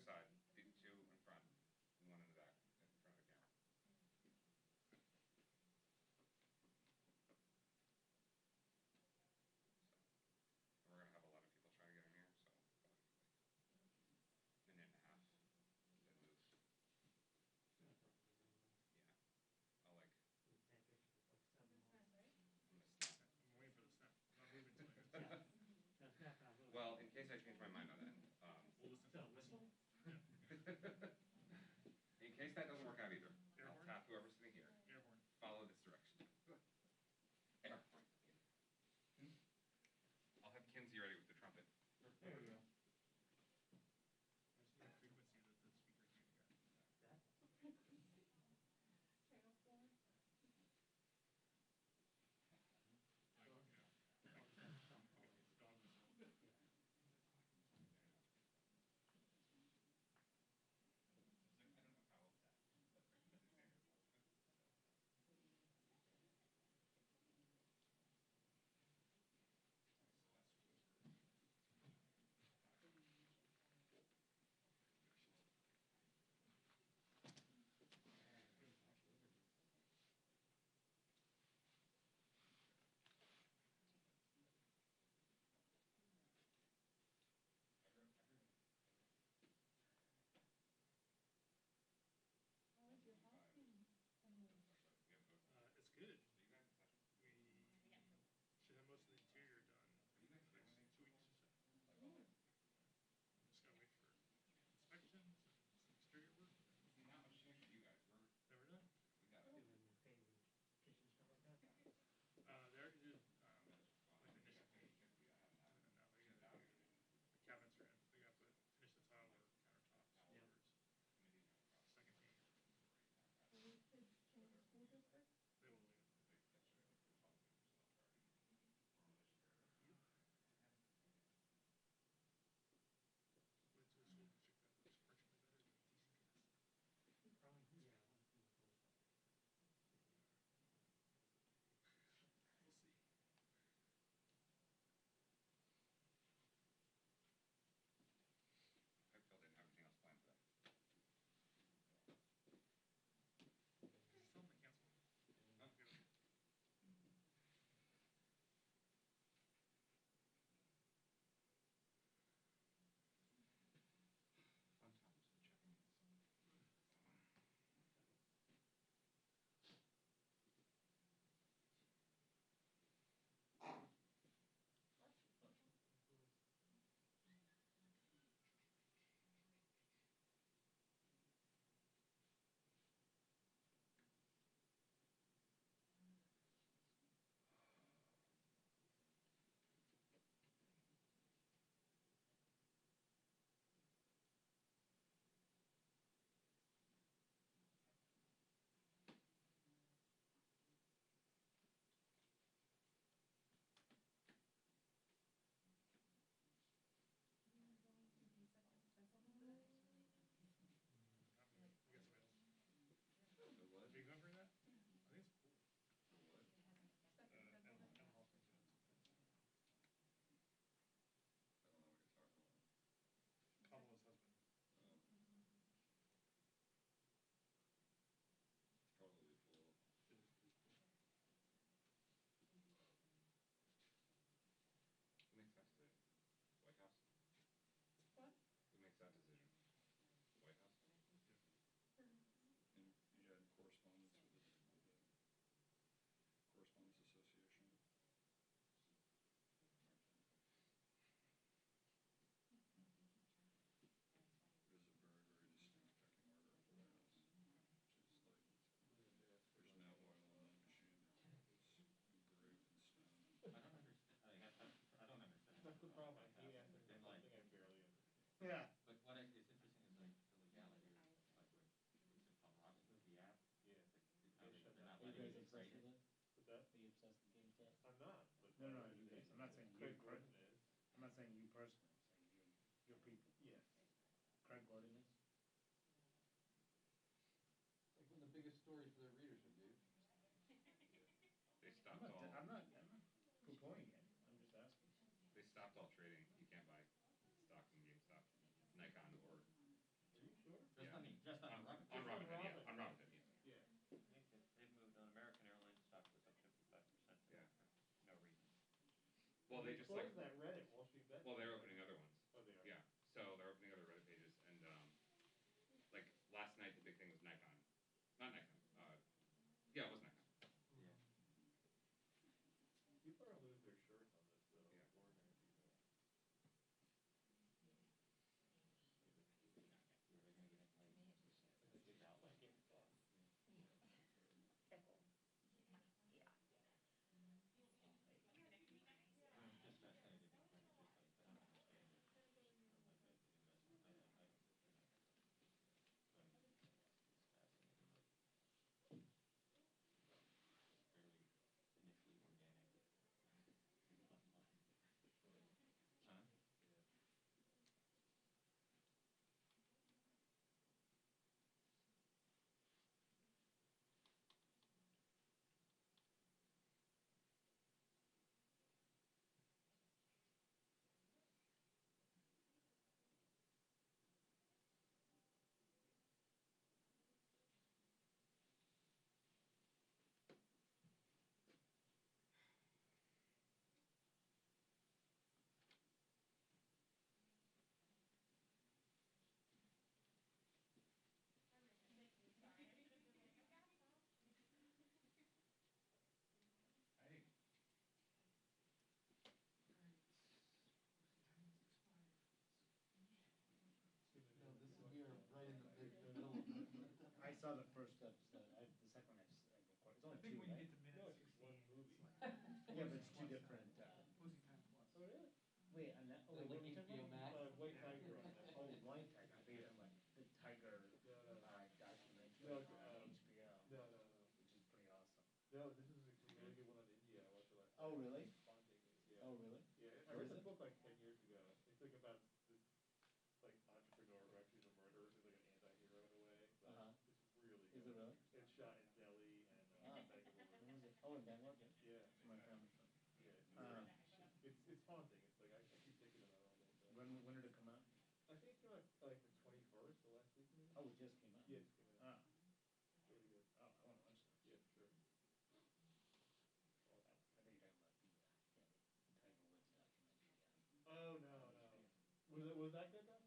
side, two in front, and one in the back, in front of the camera. So, we're gonna have a lot of people trying to get in here, so probably like minute and a half, then move. Yeah, I'll like. I'm waiting for the snap. I'm not moving tonight. Well, in case I change my mind on that. We'll listen to the whistle. In case that doesn't work out either, Air I'll horn? tap whoever's sitting here. Air horn. Follow this direction. Air horn. I'll have Kinsey ready with the trumpet. There we go. There's no frequency that the speaker can't hear. Channel 4. How is your house being? It's good. We should have most of the interior done in the next 2 weeks or so. I'm just gonna wait for inspections and some exterior work. Not much change for you guys. Never done. We got Kitchen stuff like that. They already did like the initial paint. And now they got the cabinets are in. They got to finish the tile work, countertops, floors, second paint. Will you kids change the school district? They will leave. Went to a school district that looks marginally better than DCS. Probably, yeah. We'll see. I feel they didn't have anything else planned for that. Tell them to cancel. Okay. Sometimes checking in. We got somebody else. The what? Are you going for that? I think it's cool. The what? M. Hoffman. I don't know what you're talking about. Kamala's husband. Probably full. Who makes that decision? White House? What? Who makes that decision? White House? And you had correspondence with the Correspondence Association. It is a very, very distinct pecking order of the White House, which is like, there's no oil in the machine. It's engraved in stone. I don't understand. I don't understand. That's the problem. Yeah. And Like, I barely understand. yeah. But what is interesting is like the legality. Like, is it Colorado with the app? Yeah. They're not Are you letting guys you obsessed trade with it. it? What's that? Are you obsessed with game test? I'm not. But No, you guys. I'm not saying you. Craig Gordon is. I'm not saying you personally. I'm saying your people. Yes. Craig Gordon is. Like one of the biggest stories for their readership, dude. They stopped all. I'm not poo-pooing it. I'm just asking. They stopped all trading. You can't buy stock in GameStop, Nikon, or Well, they They just like, closed that Reddit Wall Street Bet. well, they're opening other ones. Oh, they are? Yeah, so they're opening other Reddit pages, and like last night the big thing was Nikon, not Nikon. Yeah, it was Nikon. Yeah. People are gonna lose their shirts on this, though. Yeah. Ordinary people. Were they gonna get it like, it's out like it? I'm just fascinated in trying to just like better understand it from like an investment. I don't, you know, but it's fascinating, like fairly initially organic online. Huh? Yeah. Hey. No, this is, we are right in the middle of it. I saw the first episode, the second one I recorded, it's I only think two, when you right? get to No, minute it's just one 16, movie. it's like Yeah, but it's two different, losing time plus. Oh, really? wait, on that, oh, Like wait, what are we HBO talking Max? about? White Tiger on that. Oh, White Tiger, I think you're talking about the Tiger, No. documentary No, on HBO, No. which is pretty awesome. No, this is a really good one on India. I watched it last Oh, night. really? It's haunting me, yeah. Oh, really? Yeah, I What read is the it? book like 10 years ago. It's like about this like entrepreneur who actually is a murderer, so he's like an anti-hero in a way. But it's really good. Is it really? It's shot in Delhi and Bangalore. When was it? Oh, in Bangalore, yeah. Yeah, It's my family's from. yeah. It's haunting. It's like I keep thinking about all this. When did it come out? I think like the 21st, the last week maybe. Oh, it just came out? Yeah, it just came out. Ah, Really good. oh, I wanna watch that. Yeah, for sure. I think you're talking about the Tiger Woods documentary, yeah. Oh no. Was that good though?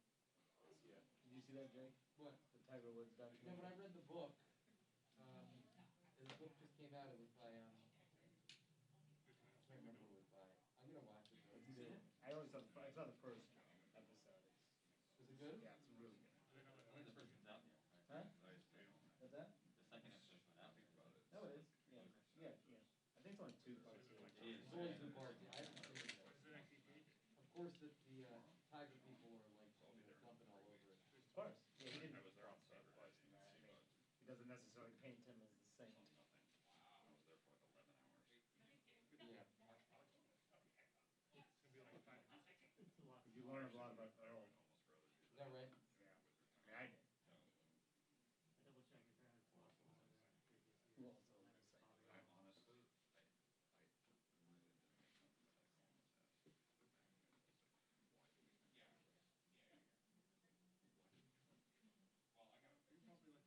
Yeah. Did you see that, Jake? What? The Tiger Woods No, documentary? but I read the book. And the book just came out. It was by I can't remember who it was by. I'm gonna watch it. Have you seen it? I only saw I saw the first episode. Is it good? Yeah, it's really good. I think the first one's out there, right? Huh? Nice day on that. What's that? The second episode's went out. Think about it. No, it is. Yeah. I think it's only 2 parts. It is. It's only 2 parts. I haven't seen it yet. Does it actually take it? Of course, the Tiger people are like dumping all over it. Of course. Yeah, he didn't I was there on say Saturday. twice in I that. I didn't see mean, much. he doesn't necessarily paint him as the saint. Nothing. I was there for like 11 hours. Yeah. It's gonna be like 5 minutes. It's a lot. You learn a lot about I Earl. would almost rather do Is that right? Yeah. I mean, I did. I double check if there was lots of other previous years. Who also was the saint? I honestly, I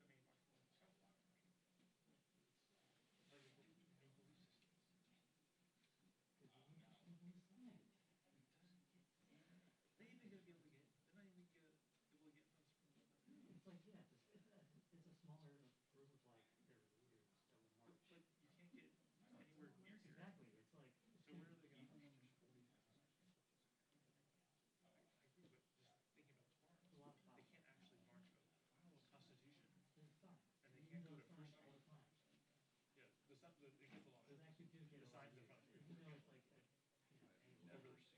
really didn't make nothing of that Columbus has. Why do we You're probably like the main marshal in South Florida. It's like the main police system. They ain't even gonna be able to get. They're not even gonna be able to get us from the. It's like, yeah, it's a smaller group of like their leaders that would march. But you can't get anywhere near here. Exactly, it's like. So where are they gonna march? I agree, but just thinking about tomorrow, It's a lot of they can't actually march a final constitution, There's signs. and they can't go to Signs first. all the time. Yeah, they get a lot of. They actually do get The a lot signs of in front of views. you. Even though it's like, Over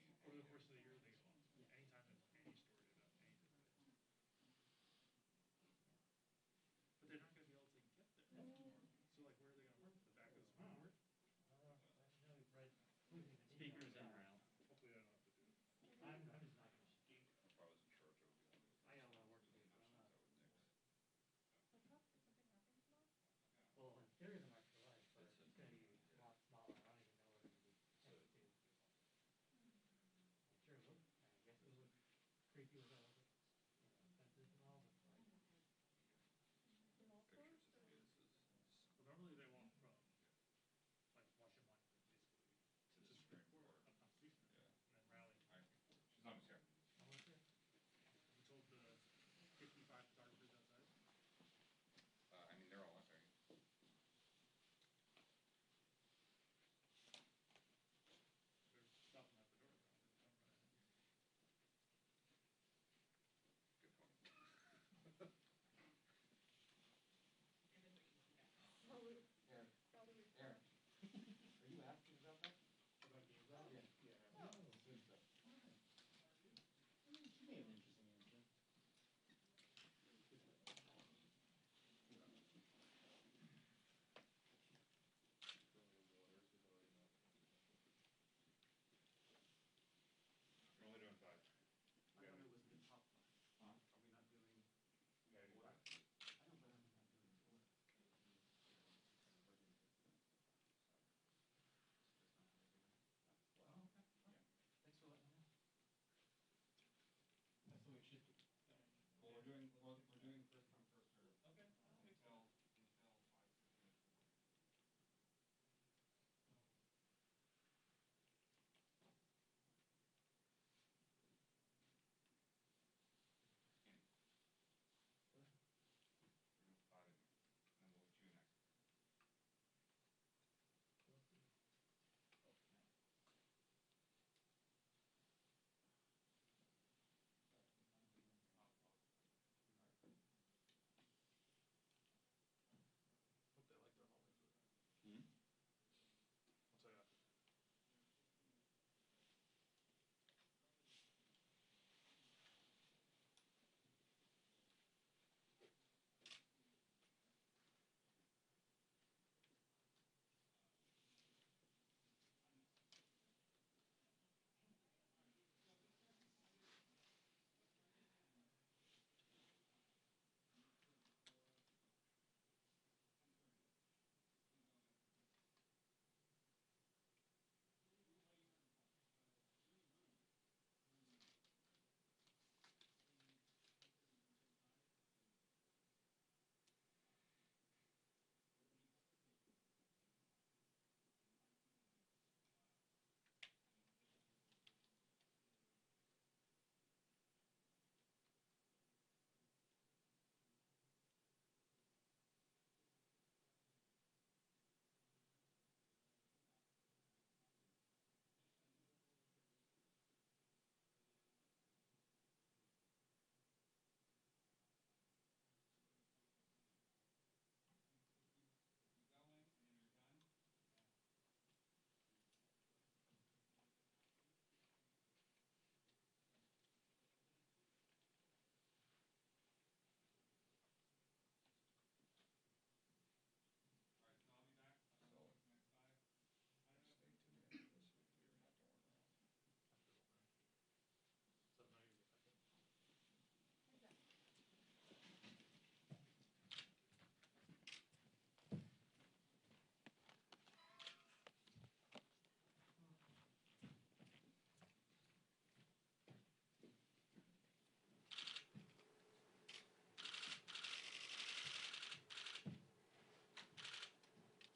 the course of the year, they get lost. Anytime there's any story about anything. But they're not gonna be able to get there. So like, where are they gonna work? The back of the school board? Speakers in round. Hopefully I don't have to do it. I'm just not gonna speak. If I was in church, I would be one of the I got a lot of work to do, but I'm not. I would nix. Well, in theory, the march for life, but it's gonna be a lot smaller. I don't even know what it'll be. Sure, it would. I guess it would creepy with all the, fences and all, but like. Pictures of fetuses. Well, normally they walk from, like, Washington Monument, basically, to the Supreme Court. Court.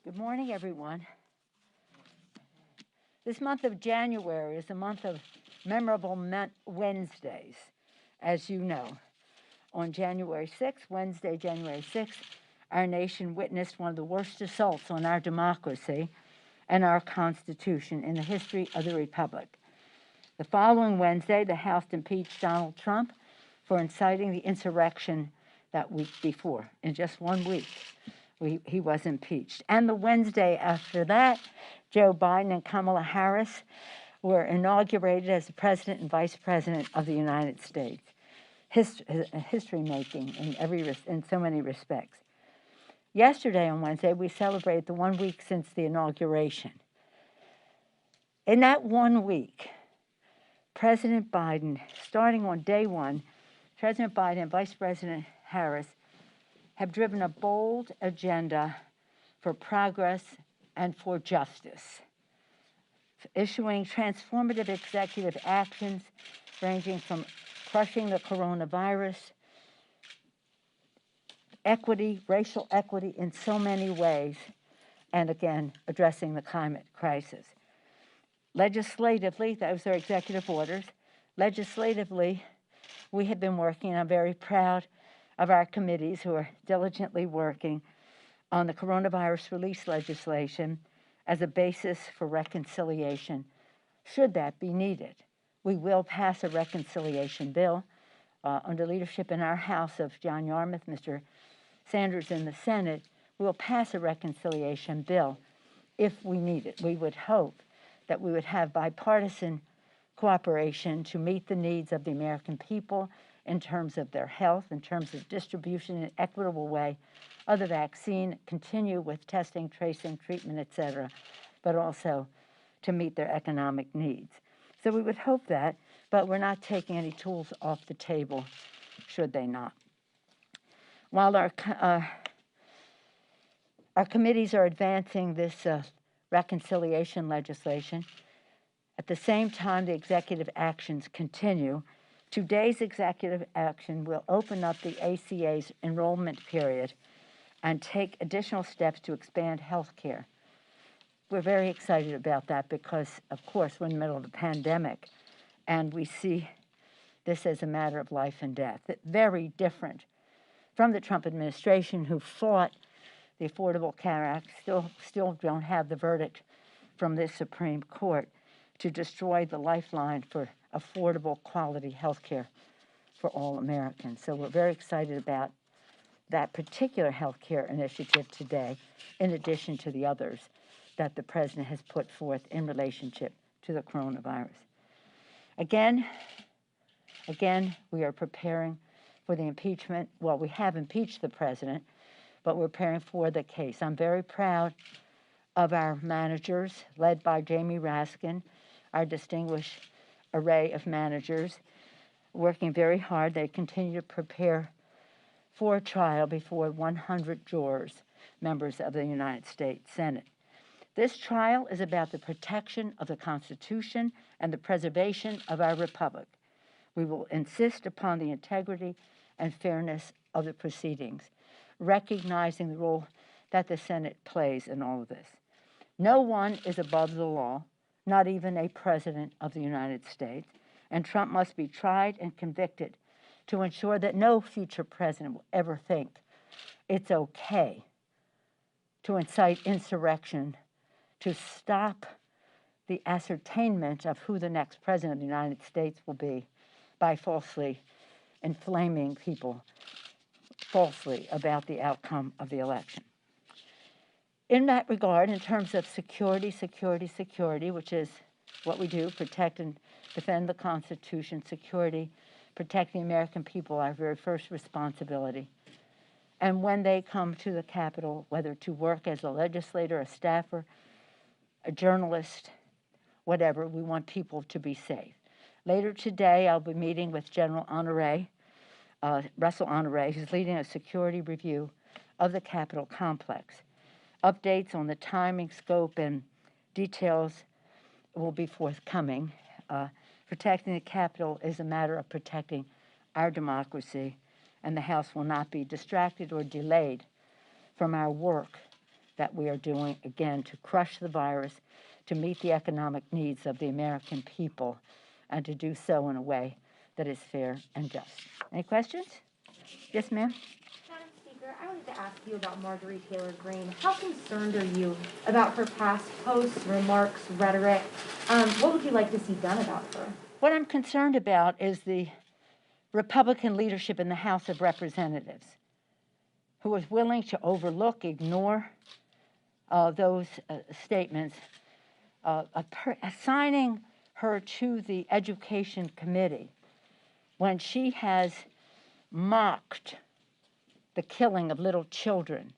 Good morning, everyone. This month of January is a month of memorable Wednesdays, as you know. On January 6th, Wednesday, January 6th, our nation witnessed one of the worst assaults on our democracy and our Constitution in the history of the Republic. The following Wednesday, the House impeached Donald Trump for inciting the insurrection that week before. In just 1 week, he was impeached. And the Wednesday after that, Joe Biden and Kamala Harris were inaugurated as the President and Vice President of the United States. History making in so many respects. Yesterday on Wednesday, we celebrated the 1 week since the inauguration. In that 1 week, President Biden, starting on day one, President Biden and Vice President Harris have driven a bold agenda for progress and for justice, issuing transformative executive actions ranging from crushing the coronavirus, equity, racial equity in so many ways, and again, addressing the climate crisis. Legislatively, those are executive orders. Legislatively, we have been working, and I'm very proud of our committees who are diligently working on the coronavirus release legislation as a basis for reconciliation, should that be needed. We will pass a reconciliation bill under leadership in our House of John Yarmouth, Mr. Sanders in the Senate. We'll pass a reconciliation bill if we need it. We would hope that we would have bipartisan cooperation to meet the needs of the American people in terms of their health, in terms of distribution in an equitable way of the vaccine, continue with testing, tracing, treatment, etc., but also to meet their economic needs. So we would hope that, but we're not taking any tools off the table, should they not. While our committees are advancing this reconciliation legislation, at the same time the executive actions continue. Today's executive action will open up the ACA's enrollment period and take additional steps to expand health care. We're very excited about that because, of course, we're in the middle of a pandemic, and we see this as a matter of life and death. Very different from the Trump administration, who fought the Affordable Care Act, still don't have the verdict from this Supreme Court to destroy the lifeline for affordable, quality health care for all Americans. So we're very excited about that particular health care initiative today, in addition to the others that the President has put forth in relationship to the coronavirus. Again, we are preparing for the impeachment. Well, we have impeached the President, but we're preparing for the case. I'm very proud of our managers, led by Jamie Raskin, our distinguished array of managers, working very hard. They continue to prepare for a trial before 100 jurors, members of the United States Senate. This trial is about the protection of the Constitution and the preservation of our republic. We will insist upon the integrity and fairness of the proceedings, recognizing the role that the Senate plays in all of this. No one is above the law, not even a president of the United States, and Trump must be tried and convicted to ensure that no future president will ever think it's okay to incite insurrection, to stop the ascertainment of who the next president of the United States will be by falsely inflaming people falsely about the outcome of the election. In that regard, in terms of security, which is what we do, protect and defend the Constitution, security, protecting the American people, our very first responsibility. And when they come to the Capitol, whether to work as a legislator, a staffer, a journalist, whatever, we want people to be safe. Later today, I'll be meeting with General Russell Honore, who's leading a security review of the Capitol complex. Updates on the timing, scope, and details will be forthcoming. Protecting the Capitol is a matter of protecting our democracy, and the House will not be distracted or delayed from our work that we are doing, again, to crush the virus, to meet the economic needs of the American people, and to do so in a way that is fair and just. Any questions? Yes, ma'am? Madam Speaker, I wanted to ask you about Marjorie Taylor Greene. How concerned are you about her past posts, remarks, rhetoric? What would you like to see done about her? What I'm concerned about is the Republican leadership in the House of Representatives, who is willing to overlook, ignore those statements, assigning her to the Education Committee when she has mocked the killing of little children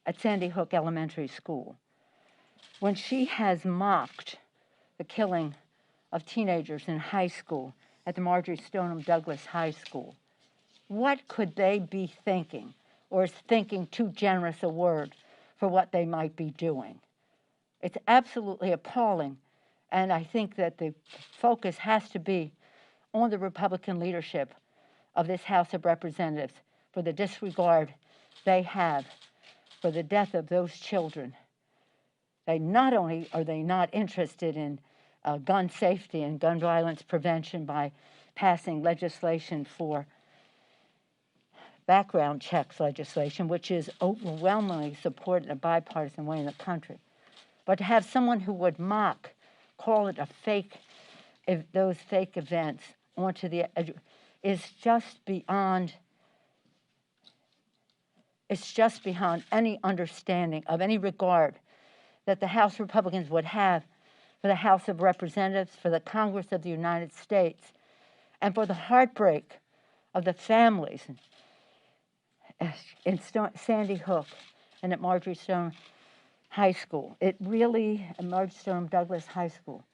at Sandy Hook Elementary School, when she has mocked the killing of teenagers in high school at the Marjorie Stoneman Douglas High School. What could they be thinking, or is thinking too generous a word for what they might be doing? It's absolutely appalling, and I think that the focus has to be on the Republican leadership of this House of Representatives for the disregard they have for the death of those children. They not only are they not interested in gun safety and gun violence prevention by passing legislation for background checks legislation, which is overwhelmingly supported in a bipartisan way in the country, but to have someone who would mock, call it a fake, those fake events onto the is just beyond. It's just beyond any understanding of any regard that the House Republicans would have for the House of Representatives, for the Congress of the United States, and for the heartbreak of the families in Sandy Hook and at Marjorie Stoneman High School. It really, at Marjorie Stoneman Douglas High School,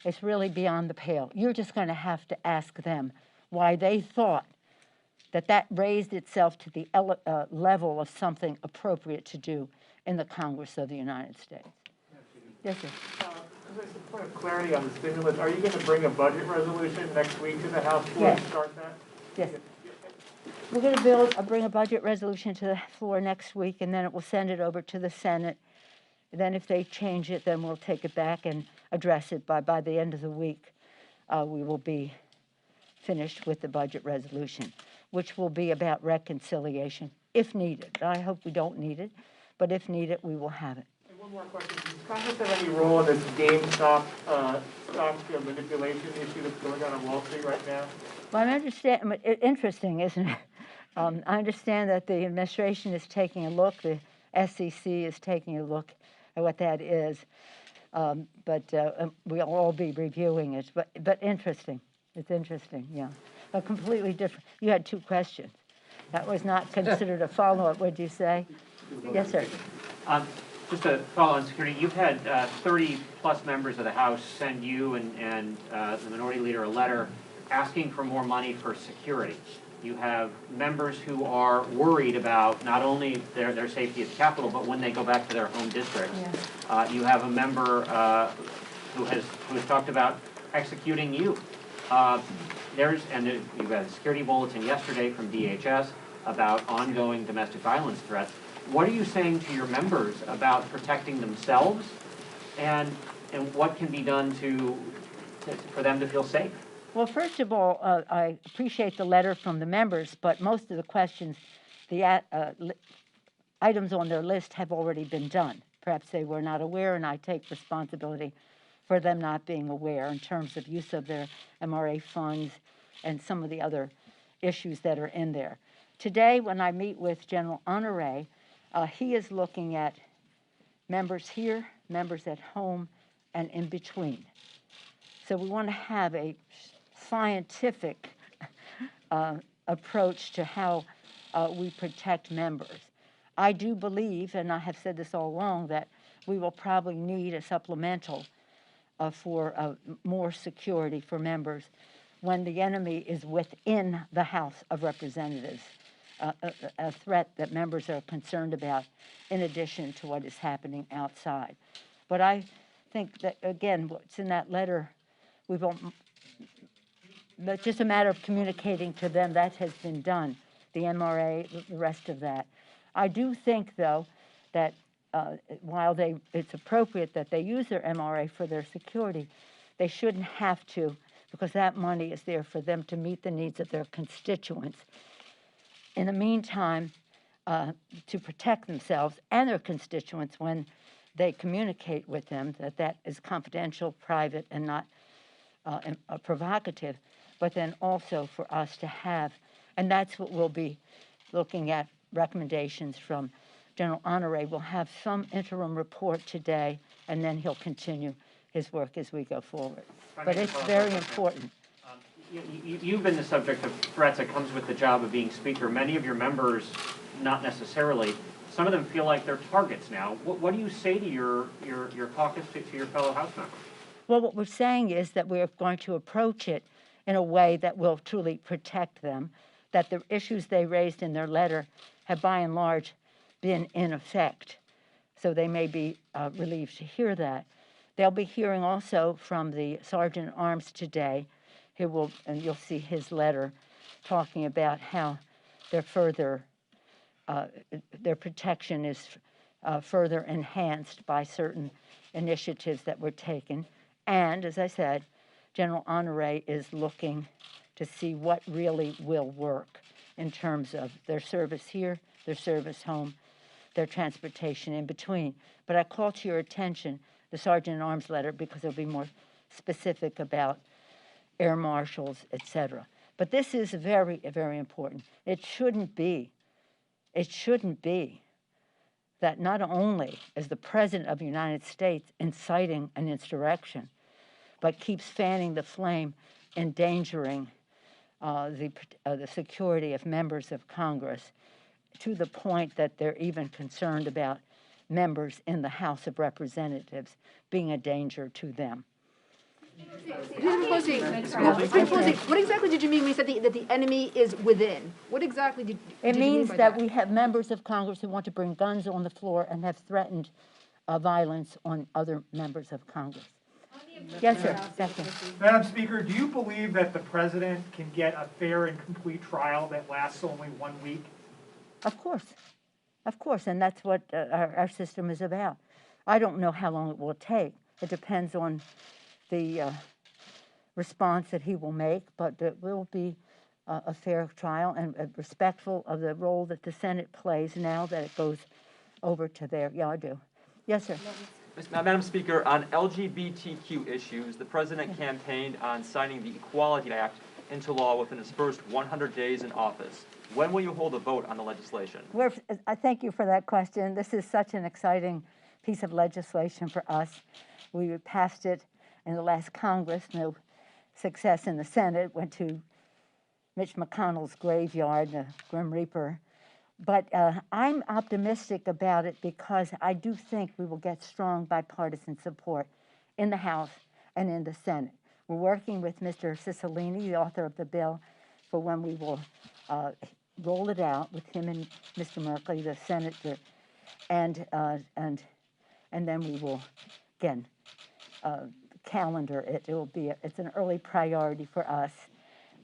it's really beyond the pale. You're just going to have to ask them why they thought that raised itself to the level of something appropriate to do in the Congress of the United States. Yes, sir. Just a point of clarity on the stimulus. Are you going to bring a budget resolution next week to the House floor Yes. to start that? Yes. We're going to bring a budget resolution to the floor next week, and then it will send it over to the Senate. Then if they change it, then we'll take it back and address it by the end of the week. We will be finished with the budget resolution, which will be about reconciliation, if needed. I hope we don't need it, but if needed, we will have it. And one more question. Does Congress have any role in this GameStop stock manipulation issue that's going on Wall Street right now? Well, I understand. Interesting, isn't it? I understand that the administration is taking a look. The SEC is taking a look at what that is. But we'll all be reviewing it. But interesting. It's interesting, yeah. A completely different. You had two questions. That was not considered a follow-up, would you say? Yes, sir. Just to follow on security, you've had 30-plus members of the House send you and the Minority Leader a letter asking for more money for security. You have members who are worried about not only their safety at the Capitol, but when they go back to their home districts. Yeah. You have a member who has talked about executing you. You've had a security bulletin yesterday from DHS about ongoing domestic violence threats. What are you saying to your members about protecting themselves, and what can be done for them to feel safe? Well, first of all, I appreciate the letter from the members, but most of the questions, the items on their list have already been done. Perhaps they were not aware, and I take responsibility for them not being aware in terms of use of their MRA funds and some of the other issues that are in there. Today, when I meet with General Honore, he is looking at members here, members at home, and in between. So we want to have a scientific approach to how we protect members. I do believe, and I have said this all along, that we will probably need a supplemental for more security for members when the enemy is within the House of Representatives, a threat that members are concerned about in addition to what is happening outside. But I think that, again, what's in that letter, it's just a matter of communicating to them. That has been done, the MRA, the rest of that. I do think, though, that while it's appropriate that they use their MRA for their security, they shouldn't have to, because that money is there for them to meet the needs of their constituents. In the meantime, to protect themselves and their constituents when they communicate with them, that is confidential, private, and not provocative, but then also for us to have, and that's what we'll be looking at, recommendations from General Honore. We'll have some interim report today, and then he'll continue his work as we go forward. But it's very important. You've been the subject of threats that comes with the job of being Speaker. Many of your members, not necessarily. Some of them feel like they're targets now. What do you say to your caucus, to your fellow House members? Well, what we're saying is that we're going to approach it in a way that will truly protect them, that the issues they raised in their letter have by and large been in effect. So they may be relieved to hear that. They'll be hearing also from the Sergeant at Arms today, who will, and you'll see his letter talking about how their protection is further enhanced by certain initiatives that were taken. And as I said, General Honore is looking to see what really will work in terms of their service here, their service home, their transportation in between. But I call to your attention the Sergeant at Arms letter because it'll be more specific about air marshals, etc. But this is very, very important. It shouldn't be that not only is the President of the United States inciting an insurrection, but keeps fanning the flame, endangering the security of members of Congress, to the point that they're even concerned about members in the House of Representatives being a danger to them. What exactly did you mean when you said that the enemy is within? What exactly did you mean by that? It means that we have members of Congress who want to bring guns on the floor and have threatened violence on other members of Congress. Yes, sir. Madam Speaker, do you believe that the president can get a fair and complete trial that lasts only 1 week? Of course, and that's what our system is about. I don't know how long it will take. It depends on the response that he will make, but it will be a fair trial and respectful of the role that the Senate plays now that it goes over to there. Yeah, I do. Yes, sir. Madam Speaker, on LGBTQ issues, the President campaigned on signing the Equality Act into law within his first 100 days in office. When will you hold a vote on the legislation? I thank you for that question. This is such an exciting piece of legislation for us. We passed it in the last Congress, no success in the Senate, went to Mitch McConnell's graveyard, the Grim Reaper. But I'm optimistic about it because I do think we will get strong bipartisan support in the House and in the Senate. We're working with Mr. Cicilline, the author of the bill, for when we will roll it out with him and Mr. Merkley, the senator, and then we will again calendar it. It's an early priority for us,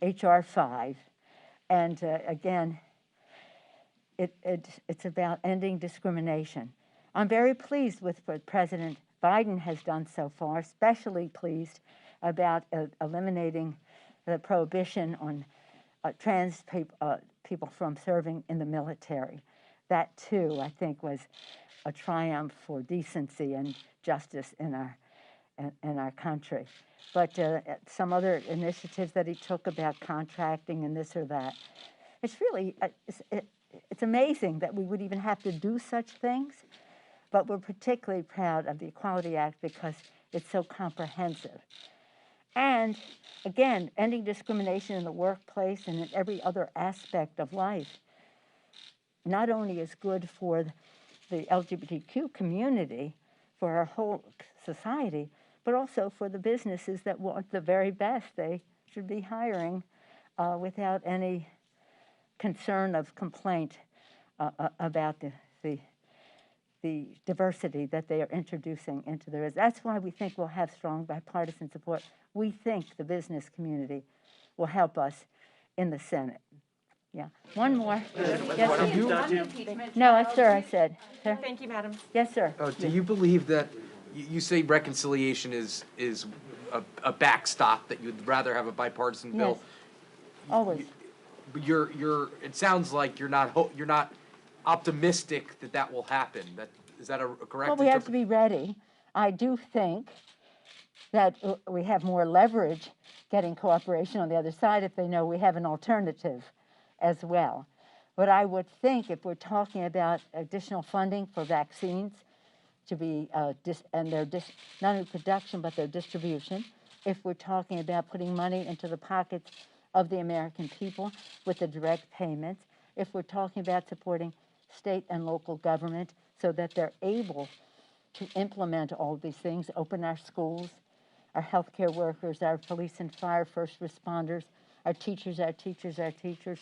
HR 5, and again. It's about ending discrimination. I'm very pleased with what President Biden has done so far, especially pleased about eliminating the prohibition on trans people from serving in the military. That, too, I think, was a triumph for decency and justice in our country. But some other initiatives that he took about contracting and this or that, it's really... It's amazing that we would even have to do such things, but we're particularly proud of the Equality Act because it's so comprehensive. And again, ending discrimination in the workplace and in every other aspect of life not only is good for the LGBTQ community, for our whole society, but also for the businesses that want the very best. They should be hiring without any concern of complaint about the diversity that they are introducing into their. That's why we think we'll have strong bipartisan support. We think the business community will help us in the Senate. Yeah, one more. Yes, What else, sir. Judge? No, sir, I said. Sir? Thank you, madam. Yes, sir. Do you believe that, you say reconciliation is a backstop, that you'd rather have a bipartisan bill? Yes, always. But it sounds like you're not optimistic that that will happen. Is that a correct? Well, we have to be ready. I do think that we have more leverage getting cooperation on the other side if they know we have an alternative as well. But I would think if we're talking about additional funding for vaccines to be, and their not only production but their distribution, if we're talking about putting money into the pockets of the American people with the direct payments, if we're talking about supporting state and local government so that they're able to implement all of these things, open our schools, our healthcare workers, our police and fire first responders, our teachers,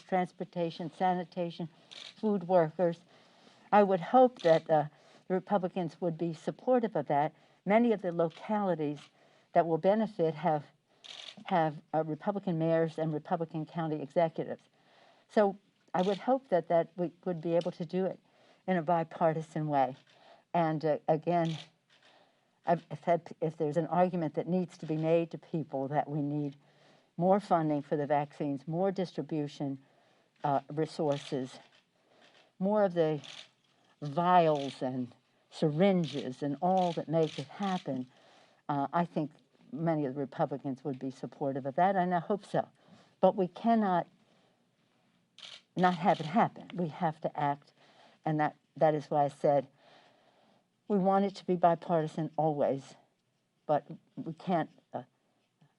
transportation, sanitation, food workers. I would hope that the Republicans would be supportive of that. Many of the localities that will benefit have Republican mayors and Republican county executives. So I would hope that we would be able to do it in a bipartisan way. And again, I've said if there's an argument that needs to be made to people that we need more funding for the vaccines, more distribution resources, more of the vials and syringes and all that make it happen, I think many of the Republicans would be supportive of that, and I hope so. But we cannot not have it happen. We have to act, and that is why I said we want it to be bipartisan always, but we can't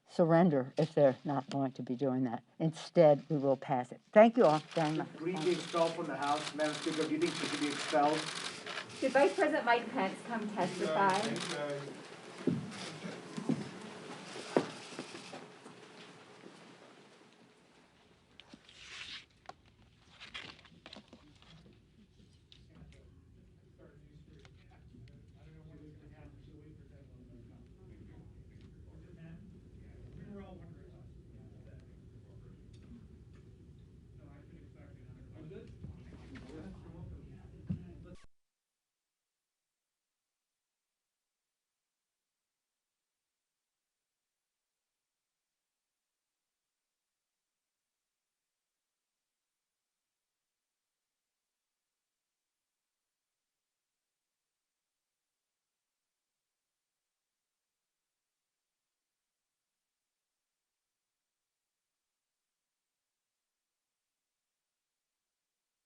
surrender if they're not going to be doing that. Instead, we will pass it. Thank you all very much. Green be expelled from the House. Madam Speaker, do you think she should be expelled? Should Vice President Mike Pence come testify?